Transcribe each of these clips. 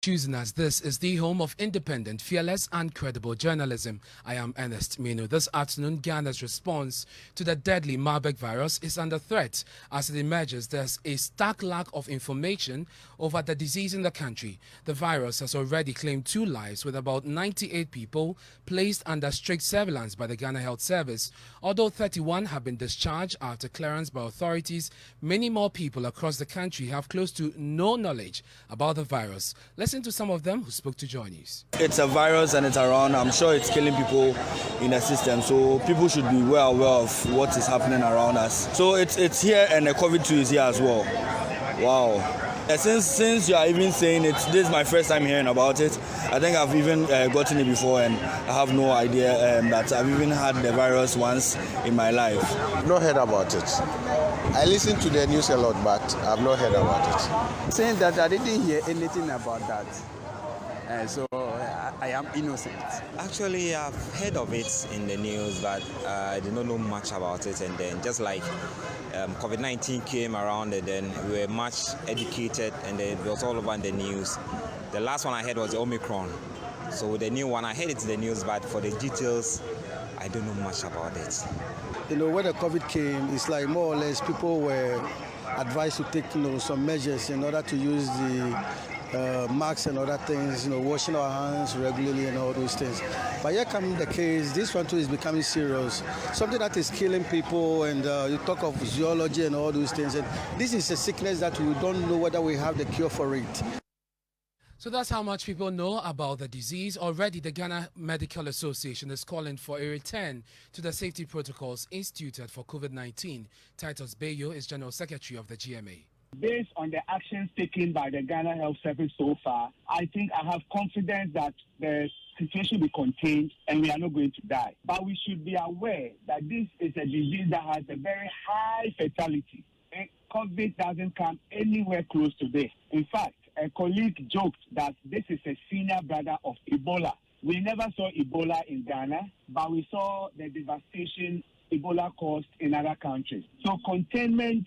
Choosing as this is the home of independent, fearless and credible journalism. I am Ernest Mino. This afternoon, Ghana's response to the deadly Marburg virus is under threat. As it emerges, there's a stark lack of information over the disease in the country. The virus has already claimed 2 lives, with about 98 people placed under strict surveillance by the Ghana Health Service. Although 31 have been discharged after clearance by authorities, many more people across the country have close to no knowledge about the virus. Listen to some of them who spoke to JoyNews. It's a virus and it's around. I'm sure it's killing people in the system. So people should be well aware of what is happening around us. So it's here, and the COVID-2 is here as well. Wow. Since you are even saying it, this is my first time hearing about it. I think I've even gotten it before, and I have no idea that I've even had the virus once in my life. I've not heard about it. I listen to the news a lot, but I've not heard about it. Saying that I didn't hear anything about that. So I am innocent. Actually, I've heard of it in the news, but I did not know much about it. And then just like COVID-19 came around, and then we were much educated, and then it was all over in the news. The last one I heard was the Omicron. So the new one, I heard it in the news, but for the details, I don't know much about it. You know, when the COVID came, it's like more or less people were advised to take, some measures in order to use the masks and other things, washing our hands regularly and all those things. But here comes the case, this one too is becoming serious. Something that is killing people, and you talk of zoology and all those things. And this is a sickness that we don't know whether we have the cure for it. So that's how much people know about the disease. Already, the Ghana Medical Association is calling for a return to the safety protocols instituted for COVID-19. Titus Bayo is General Secretary of the GMA. Based on the actions taken by the Ghana Health Service so far, I think I have confidence that the situation will be contained and we are not going to die. But we should be aware that this is a disease that has a very high fatality. And COVID doesn't come anywhere close to this. In fact, a colleague joked that this is a senior brother of Ebola. We never saw Ebola in Ghana, but we saw the devastation Ebola caused in other countries. So containment,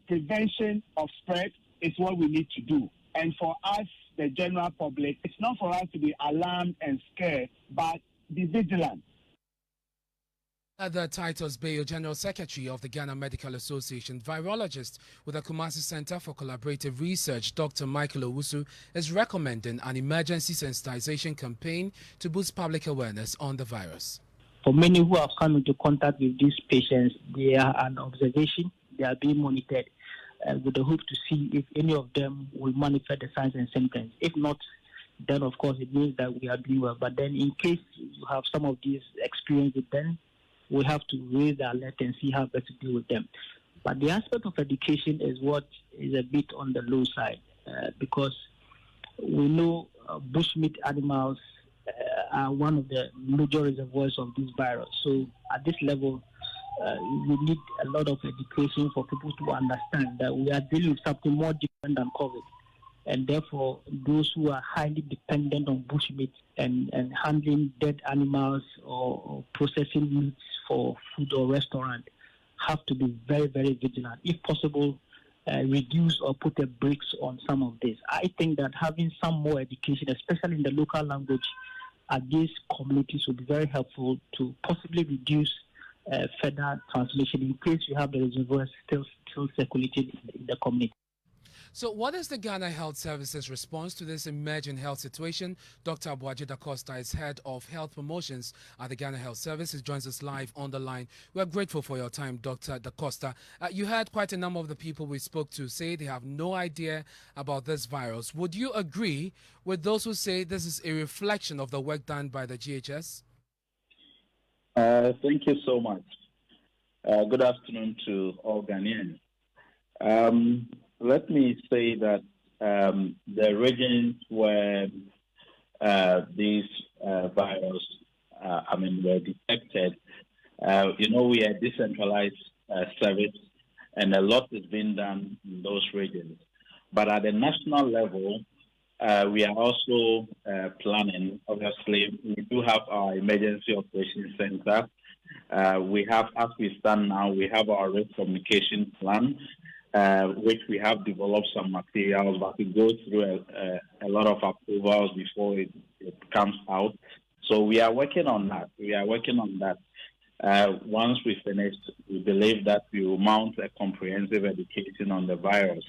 prevention of spread is what we need to do. And for us, the general public, it's not for us to be alarmed and scared, but be vigilant. The Titus Bayo, General Secretary of the Ghana Medical Association, virologist with the Kumasi Center for Collaborative Research, Dr. Michael Owusu, is recommending an emergency sensitization campaign to boost public awareness on the virus. For many who have come into contact with these patients, they are an observation, they are being monitored with the hope to see if any of them will manifest the signs and symptoms. If not, then of course it means that we are doing well. But then in case you have some of these experiences, then we have to raise the alert and see how best to deal with them. But the aspect of education is what is a bit on the low side because we know bushmeat animals are one of the major reservoirs of this virus. So at this level, we need a lot of education for people to understand that we are dealing with something more different than COVID. And therefore, those who are highly dependent on bushmeat and handling dead animals or processing meats for food or restaurant have to be very, very vigilant. If possible, reduce or put a brakes on some of this. I think that having some more education, especially in the local language, at these communities would be very helpful to possibly reduce further transmission in case you have the reservoirs still circulating in the community. So what is the Ghana Health Service's response to this emerging health situation? Dr. Abuaji Da Costa is head of health promotions at the Ghana Health Service. He joins us live on the line. We're grateful for your time, Dr. Da Costa. You heard quite a number of the people we spoke to say they have no idea about this virus. Would you agree with those who say this is a reflection of the work done by the GHS? Thank you so much. Good afternoon to all Ghanaians. Let me say that the regions where these virus, were detected, we are decentralized service, and a lot is being done in those regions. But at the national level, we are also planning. Obviously, we do have our emergency operations center. We have, as we stand now, we have our risk communication plan. which we have developed some materials, but it goes through a lot of approvals before it comes out. So we are working on that. Once we finish, we believe that we will mount a comprehensive education on the virus.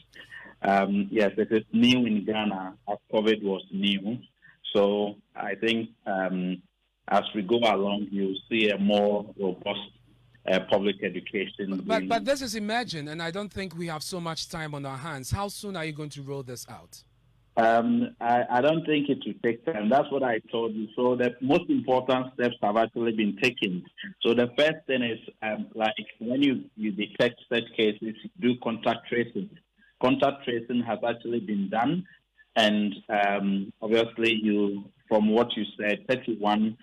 Yes, it is new in Ghana, as COVID was new. So I think as we go along, you'll see a more robust public education. But this is emerging, and I don't think we have so much time on our hands. How soon are you going to roll this out? I don't think it will take time. That's what I told you. So the most important steps have actually been taken. So the first thing is like when you detect such cases, you do contact tracing. Contact tracing has actually been done, and obviously from what you said, 31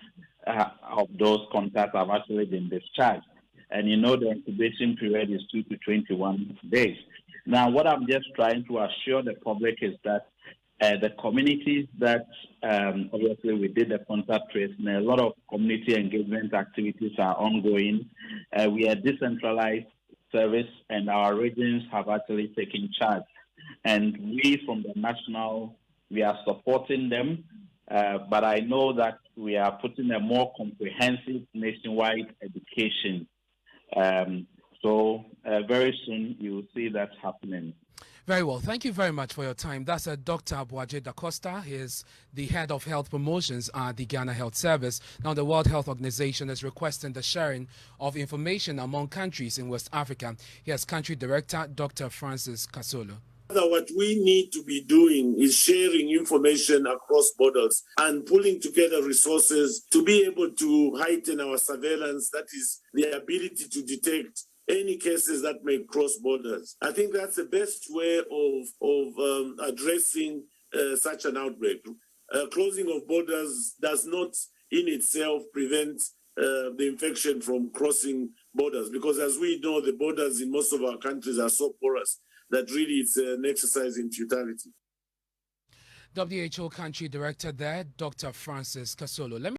of those contacts have actually been discharged. And you know the incubation period is 2 to 21 days. Now, what I'm just trying to assure the public is that the communities that obviously we did the contact tracing, a lot of community engagement activities are ongoing. We are decentralized service, and our regions have actually taken charge. And we from the national, we are supporting them. But I know that we are putting a more comprehensive nationwide education. So very soon you will see that happening. Very well. Thank you very much for your time. That's Dr. Boaje Da Costa. He is the head of health promotions at the Ghana Health Service. Now, the World Health Organization is requesting the sharing of information among countries in West Africa. Here's country director, Dr. Francis Kasolo. What we need to be doing is sharing information across borders and pulling together resources to be able to heighten our surveillance, that is the ability to detect any cases that may cross borders. I think that's the best way of addressing such an outbreak. Closing of borders does not in itself prevent the infection from crossing borders, because as we know, the borders in most of our countries are so porous that really it's an exercise in futility. WHO country director there, Dr. Francis Kasolo. Let me